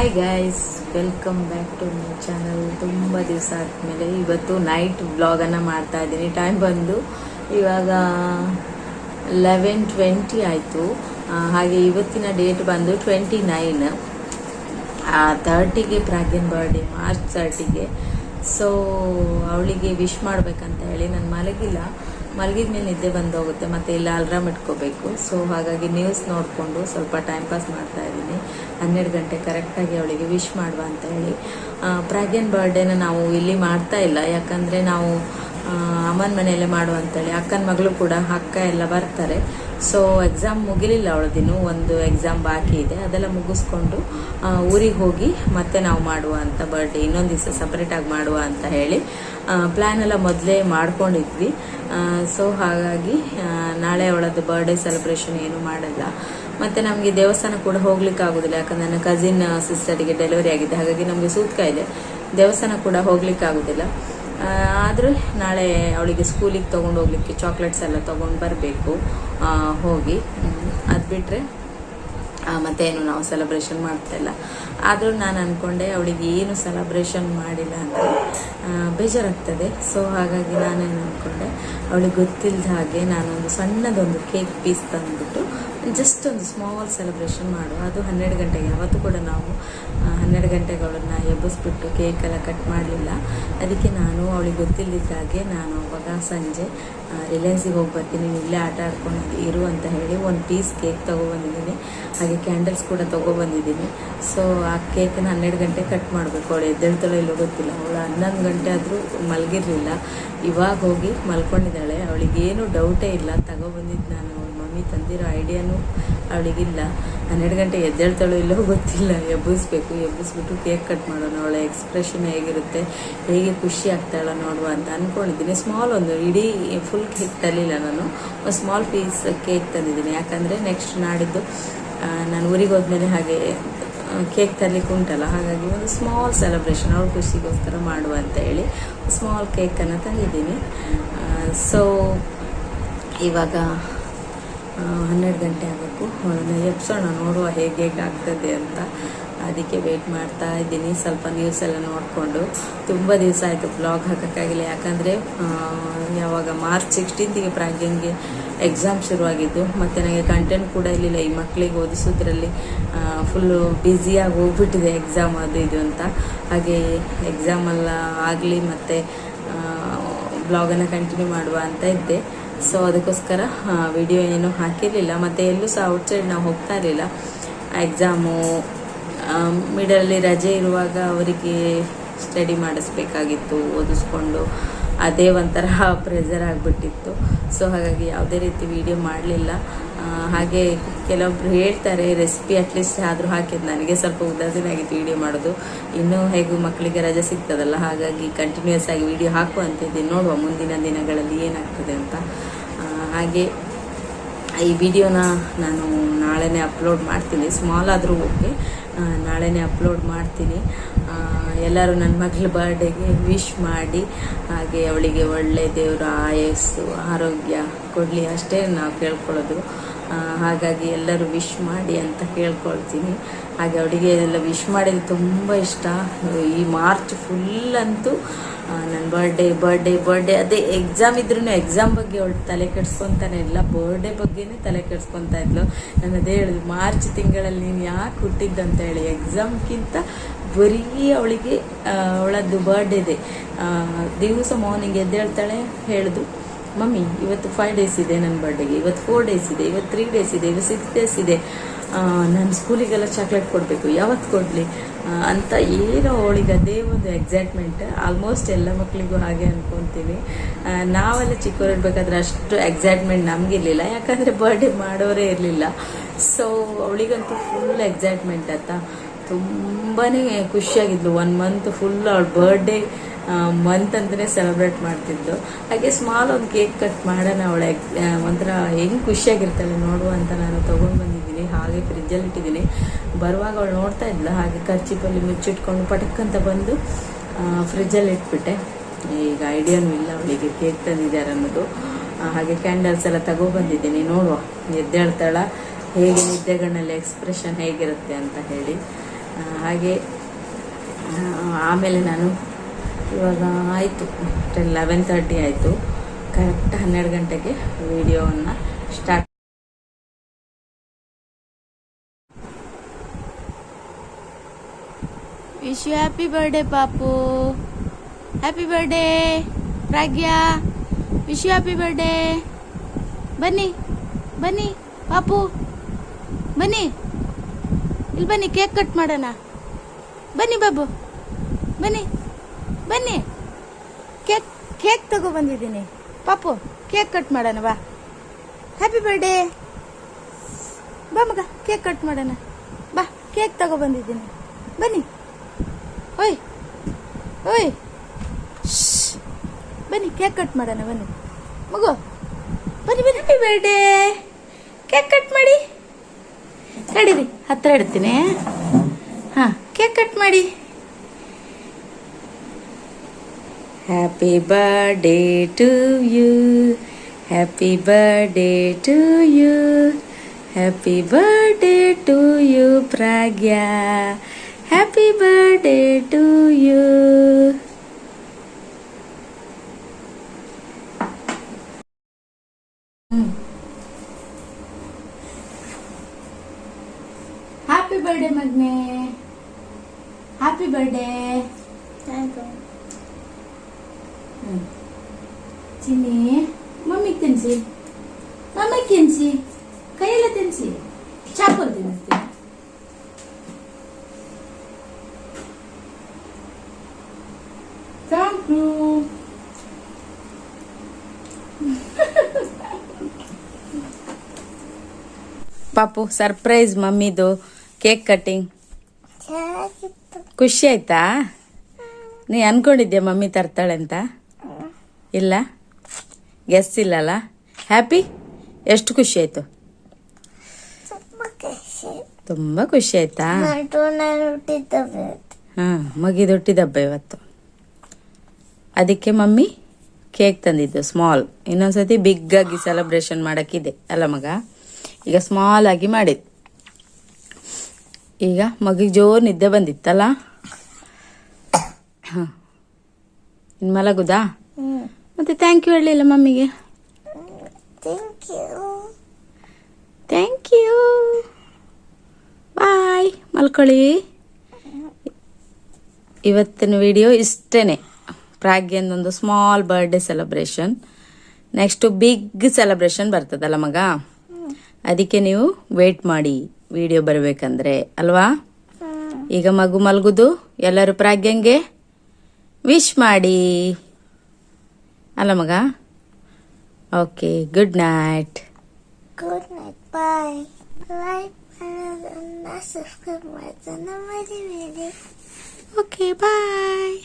Hi guys, welcome back to my channel. ತುಂಬ ದಿವಸ ಆದಮೇಲೆ ಇವತ್ತು ನೈಟ್ ವ್ಲಾಗನ್ನು ಮಾಡ್ತಾ ಇದ್ದೀನಿ. ಟೈಮ್ ಬಂದು ಇವಾಗ 11:20 ಆಯಿತು. ಹಾಗೆ ಇವತ್ತಿನ ಡೇಟ್ ಬಂದು 29, 30ಗೆ ಪ್ರಾಗ್ಯನ್ ಬರ್ಡೇ, ಮಾರ್ಚ್ 30ಗೆ. ಸೊ ಅವಳಿಗೆ ವಿಶ್ ಮಾಡಬೇಕಂತ ಹೇಳಿ ನಾನು ಮಲಗಿದ ಮೇಲೆ ನಿದ್ದೆ ಬಂದು ಹೋಗುತ್ತೆ, ಮತ್ತು ಇಲ್ಲ ಅಲ್ರಾಮ್ ಇಟ್ಕೋಬೇಕು. ಸೊ ಹಾಗಾಗಿ ನ್ಯೂಸ್ ನೋಡಿಕೊಂಡು ಸ್ವಲ್ಪ ಟೈಮ್ ಪಾಸ್ ಮಾಡ್ತಾ ಇದ್ದೀನಿ. 12 ಗಂಟೆ ಕರೆಕ್ಟಾಗಿ ಅವಳಿಗೆ ವಿಶ್ ಮಾಡುವ ಅಂತ ಹೇಳಿ. ಪ್ರಾಗ್ಯನ್ ಬರ್ಡೇನ ನಾವು ಇಲ್ಲಿ ಮಾಡ್ತಾ ಇಲ್ಲ, ಯಾಕಂದರೆ ನಾವು ಅಮ್ಮನ ಮನೆಯಲ್ಲೇ ಮಾಡುವ ಅಂತೇಳಿ. ಅಕ್ಕನ ಮಗಳು ಕೂಡ, ಅಕ್ಕ ಎಲ್ಲ ಬರ್ತಾರೆ. ಸೊ ಎಕ್ಸಾಮ್ ಮುಗಿಲಿಲ್ಲ ಅವಳದಿನ್ನು, ಒಂದು ಎಕ್ಸಾಮ್ ಬಾಕಿ ಇದೆ, ಅದೆಲ್ಲ ಮುಗಿಸ್ಕೊಂಡು ಊರಿಗೆ ಹೋಗಿ ಮತ್ತೆ ನಾವು ಮಾಡುವ ಅಂತ, ಬರ್ಡೇ ಇನ್ನೊಂದು ದಿವಸ ಸಪ್ರೇಟಾಗಿ ಮಾಡುವ ಅಂತ ಹೇಳಿ ಪ್ಲ್ಯಾನ್ ಎಲ್ಲ ಮೊದಲೇ ಮಾಡ್ಕೊಂಡಿದ್ವಿ. ಸೊ ಹಾಗಾಗಿ ನಾಳೆ ಅವಳದ್ದು ಬರ್ಡೇ ಸೆಲೆಬ್ರೇಷನ್ ಏನು ಮಾಡಲ್ಲ. ಮತ್ತು ನಮಗೆ ದೇವಸ್ಥಾನ ಕೂಡ ಹೋಗ್ಲಿಕ್ಕೆ ಆಗೋದಿಲ್ಲ, ಯಾಕಂದರೆ ನನ್ನ ಕಸಿನ್ ಸಿಸ್ಟರಿಗೆ ಡೆಲಿವರಿ ಆಗಿದೆ. ಹಾಗಾಗಿ ನಮಗೆ ಸೂತ್ಕ ಇದೆ, ದೇವಸ್ಥಾನ ಕೂಡ ಹೋಗ್ಲಿಕ್ಕೆ ಆಗೋದಿಲ್ಲ. ಆದರೆ ನಾಳೆ ಅವಳಿಗೆ ಸ್ಕೂಲಿಗೆ ತೊಗೊಂಡು ಹೋಗ್ಲಿಕ್ಕೆ ಚಾಕ್ಲೇಟ್ಸ್ ಎಲ್ಲ ತೊಗೊಂಡು ಬರಬೇಕು ಹೋಗಿ. ಅದು ಬಿಟ್ಟರೆ ಮತ್ತೇನು ನಾವು ಸೆಲೆಬ್ರೇಷನ್ ಮಾಡ್ತಾಯಿಲ್ಲ. ಆದರೂ ನಾನು ಅಂದ್ಕೊಂಡೆ ಅವಳಿಗೆ ಏನು ಸೆಲೆಬ್ರೇಷನ್ ಮಾಡಿಲ್ಲ ಅಂದರೆ ಬೇಜಾರಾಗ್ತದೆ. ಸೊ ಹಾಗಾಗಿ ನಾನೇನು ಅಂದ್ಕೊಂಡೆ, ಅವಳಿಗೆ ಗೊತ್ತಿಲ್ಲದ ಹಾಗೆ ನಾನೊಂದು ಸಣ್ಣದೊಂದು ಕೇಕ್ ಪೀಸ್ ತಂದುಬಿಟ್ಟು ಜಸ್ಟ್ ಒಂದು ಸ್ಮಾಲ್ ಸೆಲೆಬ್ರೇಷನ್ ಮಾಡುವ. ಅದು 12 ಗಂಟೆಗೆ. ಯಾವತ್ತೂ ಕೂಡ ನಾವು 12 ಗಂಟೆಗೆ ಅವಳನ್ನು ಎಬ್ಬಿಸ್ಬಿಟ್ಟು ಕೇಕೆಲ್ಲ ಕಟ್ ಮಾಡಲಿಲ್ಲ. ಅದಕ್ಕೆ ನಾನು ಅವಳಿಗೆ ಗೊತ್ತಿಲ್ಲದಿದ್ದಾಗೆ ನಾನು ಅವಾಗ ಸಂಜೆ ರಿಲಯನ್ಸಿಗೆ ಹೋಗಿ ಬರ್ತೀನಿ, ಇಲ್ಲೇ ಆಟ ಆಡ್ಕೊಂಡು ಇರು ಅಂತ ಹೇಳಿ ಒಂದು ಪೀಸ್ ಕೇಕ್ ತೊಗೊಬಂದಿದ್ದೀನಿ. ಹಾಗೆ ಕ್ಯಾಂಡಲ್ಸ್ ಕೂಡ ತೊಗೊಬಂದಿದ್ದೀನಿ. ಸೊ ಆ ಕೇಕನ್ನು 12 ಗಂಟೆ ಕಟ್ ಮಾಡಬೇಕು. ಅವಳು ಎದ್ದೇಳ್ತಾಳೋ ಇಲ್ಲೋ ಗೊತ್ತಿಲ್ಲ. ಅವಳು 11 ಗಂಟೆ ಆದರೂ ಮಲಗಿರಲಿಲ್ಲ, ಇವಾಗ ಹೋಗಿ ಮಲ್ಕೊಂಡಿದ್ದಾಳೆ. ಅವಳಿಗೇನು ಡೌಟೇ ಇಲ್ಲ, ತಗೊಬಂದಿದ್ದು ನಾನು. ಅವಳ ಮಮ್ಮಿ ತಂದಿರೋ ಐಡಿಯಾನು ಅವಳಿಗಿಲ್ಲ. 12 ಗಂಟೆ ಎದ್ದೇಳ್ತಾಳೋ ಇಲ್ಲೋ ಗೊತ್ತಿಲ್ಲ, ಎಬ್ಬಿಸ್ಬಿಟ್ಟು ಕೇಕ್ ಕಟ್ ಮಾಡೋಣ. ಅವಳ ಎಕ್ಸ್ಪ್ರೆಷನ್ ಹೇಗಿರುತ್ತೆ, ಹೇಗೆ ಖುಷಿ ಆಗ್ತಾಳೋ ನೋಡುವ ಅಂತ ಅಂದ್ಕೊಂಡಿದ್ದೀನಿ. ಸ್ಮಾಲ್ ಒಂದು ಇಡೀ ಫುಲ್ ಕೇಕ್ ತರಲಿಲ್ಲ ನಾನು, ಒಂದು ಸ್ಮಾಲ್ ಪೀಸ್ ಕೇಕ್ ತಂದಿದ್ದೀನಿ. ಯಾಕಂದರೆ ನೆಕ್ಸ್ಟ್ ನಾಡಿದ್ದು ನಾನು ಊರಿಗೆ ಹೋದ್ಮೇಲೆ ಹಾಗೆ ಕೇಕ್ ತರಲಿಕ್ಕೆ ಉಂಟಲ್ಲ, ಹಾಗಾಗಿ ಒಂದು ಸ್ಮಾಲ್ ಸೆಲೆಬ್ರೇಷನ್ ಅವಳ ಖುಷಿಗೋಸ್ಕರ ಮಾಡುವ ಅಂತ ಹೇಳಿ ಸ್ಮಾಲ್ ಕೇಕನ್ನು ತಂದಿದ್ದೀನಿ. ಸೊ ಇವಾಗ 12 ಗಂಟೆ ಆಗಬೇಕು, ಅವಳನ್ನು ಎಬ್ಸೋಣ, ನೋಡುವ ಹೇಗೆ ಆಗ್ತದೆ ಅಂತ. ಅದಕ್ಕೆ ವೆಯ್ಟ್ ಮಾಡ್ತಾ ಇದ್ದೀನಿ. ಸ್ವಲ್ಪ ನ್ಯೂಸ್ ಎಲ್ಲ ನೋಡಿಕೊಂಡು. ತುಂಬ ದಿವಸ ಆಯಿತು ಬ್ಲಾಗ್ ಹಾಕೋಕ್ಕಾಗಿಲ್ಲ, ಯಾಕಂದರೆ ಯಾವಾಗ ಮಾರ್ಚ್ 16ಗೆ ಪ್ರಾಗ್ಯನ್ಗೆ ಎಕ್ಸಾಮ್ ಶುರುವಾಗಿದ್ದು, ಮತ್ತು ನನಗೆ ಕಂಟೆಂಟ್ ಕೂಡ ಇರಲಿಲ್ಲ. ಈ ಮಕ್ಕಳಿಗೆ ಓದಿಸೋದ್ರಲ್ಲಿ ಫುಲ್ಲು ಬ್ಯುಸಿಯಾಗಿ ಹೋಗ್ಬಿಟ್ಟಿದೆ, ಎಕ್ಸಾಮ್ ಅದು ಇದು ಅಂತ. ಹಾಗೆ ಎಕ್ಸಾಮೆಲ್ಲ ಆಗಲಿ ಮತ್ತು ಬ್ಲಾಗನ್ನು ಕಂಟಿನ್ಯೂ ಮಾಡುವ ಅಂತ ಇದ್ದೆ. ಸೊ ಅದಕ್ಕೋಸ್ಕರ ವಿಡಿಯೋ ಏನೂ ಹಾಕಿರಲಿಲ್ಲ. ಮತ್ತು ಎಲ್ಲೂ ಸಹ ಔಟ್ಸೈಡ್ ನಾವು ಹೋಗ್ತಾ ಇರಲಿಲ್ಲ. ಎಕ್ಸಾಮು ಮಿಡಲ್ಲಿ ರಜೆ ಇರುವಾಗ ಅವರಿಗೆ ಸ್ಟಡಿ ಮಾಡಿಸ್ಬೇಕಾಗಿತ್ತು, ಓದಿಸ್ಕೊಂಡು. ಅದೇ ಒಂಥರ ಪ್ರೆಷರ್ ಆಗಿಬಿಟ್ಟಿತ್ತು. ಸೊ ಹಾಗಾಗಿ ಯಾವುದೇ ರೀತಿ ವಿಡಿಯೋ ಮಾಡಲಿಲ್ಲ. ಹಾಗೆ ಕೆಲವೊಬ್ರು ಹೇಳ್ತಾರೆ ರೆಸಿಪಿ ಅಟ್ಲೀಸ್ಟ್ ಆದರೂ ಹಾಕಿದ್ದು. ನನಗೆ ಸ್ವಲ್ಪ ಉದಾಸೀನ ಆಗಿತ್ತು ವಿಡಿಯೋ ಮಾಡೋದು. ಇನ್ನೂ ಹೇಗೂ ಮಕ್ಕಳಿಗೆ ರಜೆ ಸಿಗ್ತದಲ್ಲ, ಹಾಗಾಗಿ ಕಂಟಿನ್ಯೂಸ್ ಆಗಿ ವಿಡಿಯೋ ಹಾಕುವಂತಿದ್ದೀನಿ. ನೋಡುವ ಮುಂದಿನ ದಿನಗಳಲ್ಲಿ ಏನಾಗ್ತದೆ ಅಂತ. ಹಾಗೆ ಈ ವಿಡಿಯೋನ ನಾನು ನಾಳೆನೇ ಅಪ್ಲೋಡ್ ಮಾಡ್ತೀನಿ. ಸ್ಮಾಲ್ ಆದರೂ ಓಕೆ, ನಾಳೆನೇ ಅಪ್ಲೋಡ್ ಮಾಡ್ತೀನಿ. ಎಲ್ಲರೂ ನನ್ನ ಮಗಳ ಬರ್ಡೇಗೆ ವಿಶ್ ಮಾಡಿ, ಹಾಗೆ ಅವಳಿಗೆ ಒಳ್ಳೆ ದೇವರು ಆಯಸ್ಸು ಆರೋಗ್ಯ ಕೊಡಲಿ, ಅಷ್ಟೇ ನಾವು ಕೇಳ್ಕೊಳ್ಳೋದು. ಹಾಗಾಗಿ ಎಲ್ಲರೂ ವಿಶ್ ಮಾಡಿ ಅಂತ ಕೇಳ್ಕೊಳ್ತೀನಿ. ಹಾಗೆ ಅವಳಿಗೆ ಎಲ್ಲ ವಿಶ್ ಮಾಡಿದ್ರೆ ತುಂಬ ಇಷ್ಟ. ಈ ಮಾರ್ಚ್ ಫುಲ್ ಅಂತೂ ನನ್ನ ಬರ್ಡೇ ಅದೇ ಎಕ್ಸಾಮ್ ಇದ್ರೂ ಎಕ್ಸಾಮ್ ಬಗ್ಗೆ ಅವಳು ತಲೆ ಕೆಡ್ಸ್ಕೊತಾನೆ ಇಲ್ಲ, ಬರ್ಡೇ ಬಗ್ಗೆನೇ ತಲೆ ಕೆಡ್ಸ್ಕೊತಾ ಇದ್ಲು. ನಾನು ಅದೇ ಹೇಳಿದ್ವಿ, ಮಾರ್ಚ್ ತಿಂಗಳಲ್ಲಿ ನೀನು ಯಾಕೆ ಹುಟ್ಟಿದ್ದಂತ ಹೇಳಿ. ಎಕ್ಸಾಮ್ಗಿಂತ ಬರೀ ಅವಳಿಗೆ ಅವಳದ್ದು ಬರ್ಡೇದೆ. ದಿವಸ ಮಾರ್ನಿಂಗ್ ಎದ್ದೇಳ್ತಾಳೆ, ಹೇಳುದು ಮಮ್ಮಿ ಇವತ್ತು 5 ಡೇಸ್ ಇದೆ ನನ್ನ ಬರ್ಡೇಗೆ, ಇವತ್ತು 4 ಡೇಸ್ ಇದೆ, ಇವತ್ತು 3 ಡೇಸ್ ಇದೆ, ಇವತ್ತು 6 ಡೇಸ್ ಇದೆ, ನಾನು ಸ್ಕೂಲಿಗೆಲ್ಲ ಚಾಕ್ಲೇಟ್ ಕೊಡಬೇಕು, ಯಾವತ್ತು ಕೊಡಲಿ ಅಂತ. ಏನೋ ಅವಳಿಗೆ ಅದೇ ಒಂದು ಎಕ್ಸೈಟ್ಮೆಂಟ್. ಆಲ್ಮೋಸ್ಟ್ ಎಲ್ಲ ಮಕ್ಕಳಿಗೂ ಹಾಗೆ ಅಂದ್ಕೊತೀನಿ. ನಾವೆಲ್ಲ ಚಿಕ್ಕವರಿರ್ಬೇಕಾದ್ರೆ ಅಷ್ಟು ಎಕ್ಸೈಟ್ಮೆಂಟ್ ನಮಗಿರಲಿಲ್ಲ, ಯಾಕಂದರೆ ಬರ್ಡೇ ಮಾಡೋರೇ ಇರಲಿಲ್ಲ. ಸೊ ಅವಳಿಗಂತೂ ಫುಲ್ ಎಕ್ಸೈಟ್ಮೆಂಟ್ ಆಯ್ತಾ, ತುಂಬಾ ಖುಷಿಯಾಗಿದ್ಲು. 1 ಮಂತ್ ಫುಲ್ ಅವಳ ಬರ್ಡೇ ಮಂತ್ ಅಂತಲೇ ಸೆಲೆಬ್ರೇಟ್ ಮಾಡ್ತಿದ್ದು. ಹಾಗೆ ಸ್ಮಾಲ್ ಒಂದು ಕೇಕ್ ಕಟ್ ಮಾಡೋಣ, ಅವಳ ಒಂಥರ ಹೆಂಗೆ ಖುಷಿಯಾಗಿರ್ತಾಳೆ ನೋಡುವ ಅಂತ ನಾನು ತೊಗೊಂಡು ಬಂದಿದ್ದೀನಿ. ಹಾಗೆ ಫ್ರಿಜ್ಜಲ್ಲಿ ಇಟ್ಟಿದ್ದೀನಿ. ಬರುವಾಗ ಅವಳು ನೋಡ್ತಾ ಇದ್ಲು, ಹಾಗೆ ಕರ್ಚಿಪಲ್ಲಿ ಮುಚ್ಚಿಟ್ಕೊಂಡು ಪಟಕ್ಕಂತ ಬಂದು ಫ್ರಿಜ್ಜಲ್ಲಿ ಇಟ್ಬಿಟ್ಟೆ. ಈಗ ಐಡಿಯಾನೂ ಇಲ್ಲ ಅವಳಿಗೆ ಕೇಕ್ ತಂದಿದ್ದಾರೆ ಅನ್ನೋದು. ಹಾಗೆ ಕ್ಯಾಂಡಲ್ಸ್ ಎಲ್ಲ ತಗೊಬಂದಿದ್ದೀನಿ. ನೋಡುವ ಎದ್ದೇಳ್ತಾಳ, ಹೇಗೆ ನಿದ್ದೆಗಣ್ಣಲ್ಲಿ ಎಕ್ಸ್ಪ್ರೆಷನ್ ಹೇಗಿರುತ್ತೆ ಅಂತ ಹೇಳಿ. ಹಾಗೆ ಆಮೇಲೆ ನಾನು ಇವಾಗ ಆಯಿತು 11:30 ಆಯಿತು. ಕರೆಕ್ಟ್ 12 ಗಂಟೆಗೆ ವಿಡಿಯೋವನ್ನು start. Wish you happy birthday ಪಾಪು. Happy birthday Pragya. Wish you happy birthday. ಬನ್ನಿ ಬನ್ನಿ ಪಾಪು, ಬನ್ನಿ ಇಲ್ಲಿ ಬನ್ನಿ, ಕೇಕ್ ಕಟ್ ಮಾಡೋಣ. ಬನ್ನಿ ಬಾಬು, ಬನ್ನಿ ಬನ್ನಿ, ಕೇಕ್ ಕೇಕ್ ತಗೋ ಬಂದಿದ್ದೀನಿ ಪಾಪು, ಕೇಕ್ ಕಟ್ ಮಾಡೋಣ ಬಾ. Happy birthday. ಬಾ ಮಗ, ಕೇಕ್ ಕಟ್ ಮಾಡೋಣ ಬಾ. ಕೇಕ್ ತಗೋ ಬಂದಿದ್ದೀನಿ, ಬನ್ನಿ. ಓಯ್ ಓಯ್, ಬನ್ನಿ ಕೇಕ್ ಕಟ್ ಮಾಡೋಣ ಬನ್ನಿ ಮಗು, ಬನ್ನಿ ಬನ್ನಿ. Happy birthday. ಕೇಕ್ ಕಟ್ ಮಾಡಿ. ನಡೀರಿ, ಹತ್ರ ಇಡ್ತೀನಿ. ಹಾ, ಕೇಕ್ ಕಟ್ ಮಾಡಿ. Happy birthday to you, happy birthday to you, happy birthday to you Pragya, happy birthday to you. Happy birthday ಮಗ್ನೆ, ಹ್ಯಾಪಿ ಬರ್ಡೇ. ಚಿನ್ನಿ, ಮಮ್ಮಿಗೆ ತಿನ್ಸಿ, ಮಮ್ಮಿಗೆ ತಿನ್ಸಿ, ಕೈಯೆಲ್ಲ ತಿನ್ಸಿ. ಚಾಕೋಲ್ ತಿನ್ನಿಸ್ತೀನಿ. Thank you. ಪಾಪು, ಸರ್ಪ್ರೈಸ್ ಮಮ್ಮಿದು ಕೇಕ್ ಕಟ್ಟಿಂಗ್. ಖುಷಿ ಆಯ್ತಾ? ನೀ ಅನ್ಕೊಂಡಿದ್ಯಾ ಮಮ್ಮಿ ತರ್ತಾಳೆ ಅಂತ? ಇಲ್ಲ, ಗೆಸ್ ಇಲ್ಲಲ್ಲ. ಹ್ಯಾಪಿ? ಎಷ್ಟು ಖುಷಿ ಆಯ್ತು? ತುಂಬಾ ಖುಷಿ ಆಯ್ತಾ? ಹಾ, ಮಗಿದ ಹುಟ್ಟಿದಬ್ಬ ಇವತ್ತು. ಅದಕ್ಕೆ ಮಮ್ಮಿ ಕೇಕ್ ತಂದಿದ್ದು ಸ್ಮಾಲ್. ಇನ್ನೊಂದ್ಸತಿ ಬಿಗ್ ಆಗಿ ಸೆಲೆಬ್ರೇಷನ್ ಮಾಡಕ್ಕಿದೆ ಅಲ್ಲ ಮಗ? ಈಗ ಸ್ಮಾಲ್ ಆಗಿ ಮಾಡಿದ್. ಈಗ ಮಗಿಗೆ ಜೋರ್ ನಿದ್ದೆ ಬಂದಿತ್ತಲ್ಲ. ಹ, ಇನ್ ಮಲಗುದಾ? ಮತ್ತೆ ಥ್ಯಾಂಕ್ ಯು ಹೇಳಲಿಲ್ಲ ಮಮ್ಮಿಗೆ. Thank you. ಬಾಯ್, ಮಲ್ಕೊಳ್ಳಿ. ಇವತ್ತಿನ ವಿಡಿಯೋ ಇಷ್ಟೇನೆ. ಪ್ರಾಗ್ಯಂದೊಂದು small birthday celebration. Next big celebration ಬರ್ತದಲ್ಲ ಮಗ? ಅದಕ್ಕೆ ನೀವು ವೇಟ್ ಮಾಡಿ ವಿಡಿಯೋ ಬರಬೇಕಂದ್ರೆ ಅಲ್ವಾ? ಈಗ ಮಗು ಮಲ್ಗುದು. ಎಲ್ಲರೂ ಪ್ರಾಗ್ಯಂಗೆ ವಿಶ್ ಮಾಡಿ ಅಲ್ಲ ಮಗ? Okay, good night. Good night. Bye. Like and subscribe my channel. Okay, bye.